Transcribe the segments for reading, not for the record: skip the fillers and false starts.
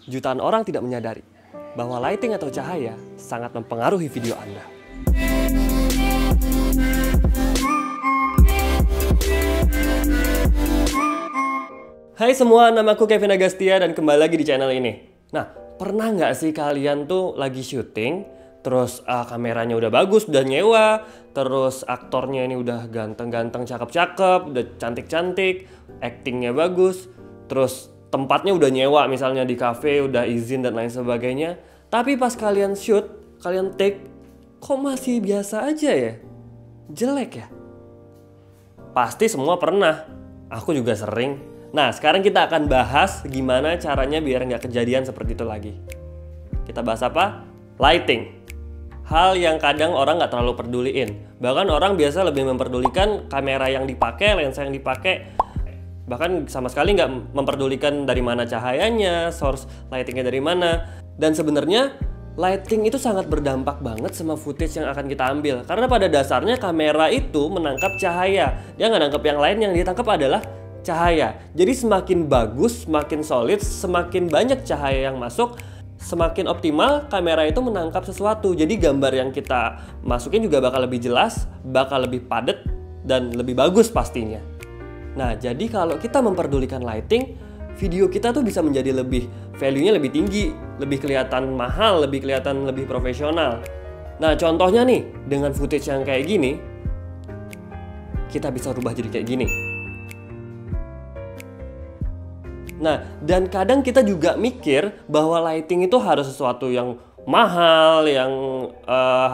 jutaan orang tidak menyadari bahwa lighting atau cahaya sangat mempengaruhi video Anda. Hai semua, namaku Kevin Agastya dan kembali lagi di channel ini. Nah, pernah nggak sih kalian tuh lagi syuting, terus kameranya udah bagus, udah nyewa, terus aktornya ini udah ganteng-ganteng, cakep-cakep, udah cantik-cantik, actingnya bagus, terus tempatnya udah nyewa, misalnya di cafe, udah izin dan lain sebagainya. Tapi pas kalian shoot, kalian take, kok masih biasa aja ya? Jelek ya? Pasti semua pernah. Aku juga sering. Nah, sekarang kita akan bahas gimana caranya biar nggak kejadian seperti itu lagi. Kita bahas apa? Lighting. Hal yang kadang orang nggak terlalu peduliin. Bahkan orang biasa lebih memperdulikan kamera yang dipakai, lensa yang dipakai. Bahkan sama sekali nggak memperdulikan dari mana cahayanya, source lightingnya dari mana. Dan sebenarnya lighting itu sangat berdampak banget sama footage yang akan kita ambil. Karena pada dasarnya kamera itu menangkap cahaya. Dia nggak nangkap yang lain, yang ditangkap adalah cahaya. Jadi semakin bagus, semakin solid, semakin banyak cahaya yang masuk, semakin optimal kamera itu menangkap sesuatu. Jadi gambar yang kita masukin juga bakal lebih jelas, bakal lebih padat, dan lebih bagus pastinya. Nah, jadi kalau kita memperdulikan lighting, video kita tuh bisa menjadi lebih, value-nya lebih tinggi, lebih kelihatan mahal, lebih kelihatan lebih profesional. Nah, contohnya nih, dengan footage yang kayak gini, kita bisa rubah jadi kayak gini. Nah, dan kadang kita juga mikir bahwa lighting itu harus sesuatu yang mahal, yang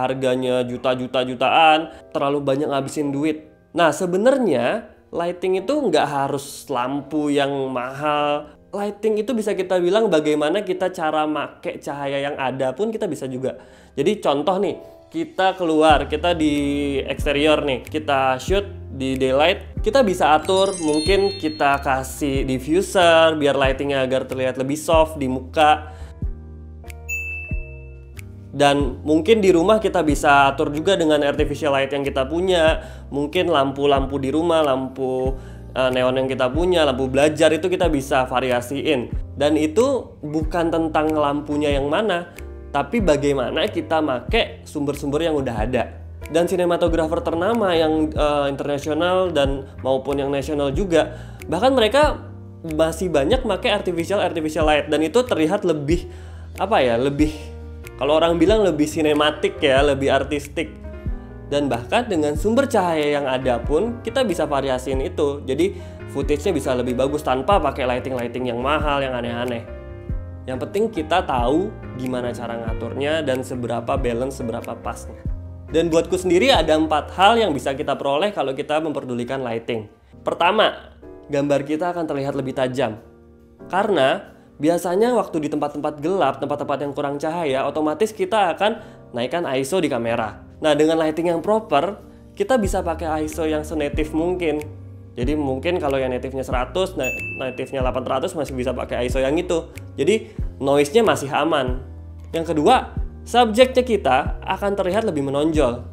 harganya jutaan, terlalu banyak ngabisin duit. Nah, sebenarnya lighting itu nggak harus lampu yang mahal. Lighting itu bisa kita bilang bagaimana kita cara make cahaya yang ada pun kita bisa juga. Jadi contoh nih, kita keluar, kita di eksterior nih, kita shoot di daylight, kita bisa atur, mungkin kita kasih diffuser biar lightingnya agar terlihat lebih soft di muka. Dan mungkin di rumah kita bisa atur juga dengan artificial light yang kita punya. Mungkin lampu-lampu di rumah, lampu neon yang kita punya, lampu belajar itu kita bisa variasiin. Dan itu bukan tentang lampunya yang mana, tapi bagaimana kita make sumber-sumber yang udah ada. Dan sinematografer ternama yang internasional dan maupun yang nasional juga, bahkan mereka masih banyak make artificial light. Dan itu terlihat lebih, lebih, kalau orang bilang lebih sinematik ya, lebih artistik. Dan bahkan dengan sumber cahaya yang ada pun kita bisa variasiin itu. Jadi footage-nya bisa lebih bagus tanpa pakai lighting yang mahal, yang aneh-aneh. Yang penting kita tahu gimana cara ngaturnya dan seberapa balance, seberapa pasnya. Dan buatku sendiri ada 4 hal yang bisa kita peroleh kalau kita memperdulikan lighting. Pertama, gambar kita akan terlihat lebih tajam. Karena biasanya waktu di tempat-tempat gelap, tempat-tempat yang kurang cahaya, otomatis kita akan naikkan ISO di kamera. Nah, dengan lighting yang proper, kita bisa pakai ISO yang senatif mungkin. Jadi mungkin kalau yang native-nya 100, native-nya 800 masih bisa pakai ISO yang itu. Jadi noise-nya masih aman. Yang kedua, subjeknya kita akan terlihat lebih menonjol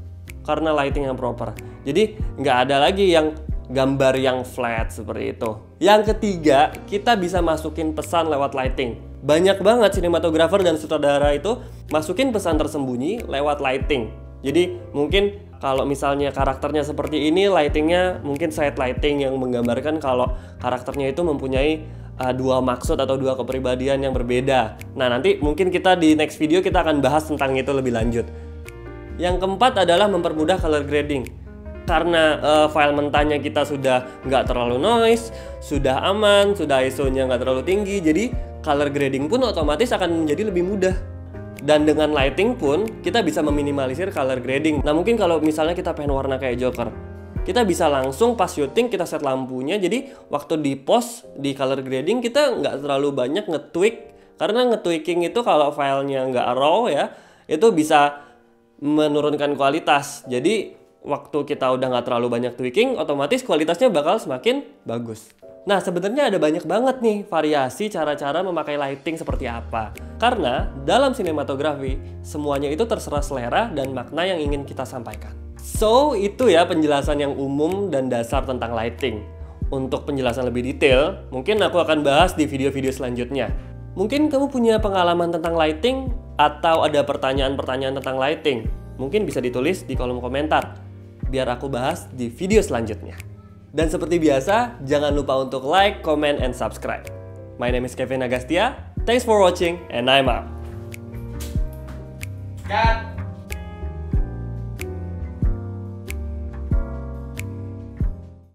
karena lighting yang proper. Jadi nggak ada lagi yang gambar yang flat seperti itu. Yang ketiga, kita bisa masukin pesan lewat lighting. Banyak banget sinematografer dan sutradara itu masukin pesan tersembunyi lewat lighting. Jadi mungkin kalau misalnya karakternya seperti ini, lightingnya mungkin side lighting yang menggambarkan kalau karakternya itu mempunyai dua maksud atau dua kepribadian yang berbeda. Nah, nanti mungkin kita di next video kita akan bahas tentang itu lebih lanjut. Yang keempat adalah mempermudah color grading. Karena file mentahnya kita sudah nggak terlalu noise, sudah aman, sudah ISO-nya nggak terlalu tinggi, jadi color grading pun otomatis akan menjadi lebih mudah. Dan dengan lighting pun kita bisa meminimalisir color grading. Nah, mungkin kalau misalnya kita pengen warna kayak Joker, kita bisa langsung pas syuting kita set lampunya, jadi waktu di post di color grading kita nggak terlalu banyak nge-tweak. Karena nge-tweaking itu kalau filenya nggak raw ya, itu bisa menurunkan kualitas. Jadi waktu kita udah nggak terlalu banyak tweaking, otomatis kualitasnya bakal semakin bagus. Nah, sebenarnya ada banyak banget nih variasi cara-cara memakai lighting seperti apa. Karena dalam sinematografi, semuanya itu terserah selera dan makna yang ingin kita sampaikan. So, itu ya penjelasan yang umum dan dasar tentang lighting. Untuk penjelasan lebih detail, mungkin aku akan bahas di video-video selanjutnya. Mungkin kamu punya pengalaman tentang lighting atau ada pertanyaan-pertanyaan tentang lighting. Mungkin bisa ditulis di kolom komentar, biar aku bahas di video selanjutnya. Dan seperti biasa, jangan lupa untuk like, comment, and subscribe. My name is Kevin Agastya. Thanks for watching, and I'm out.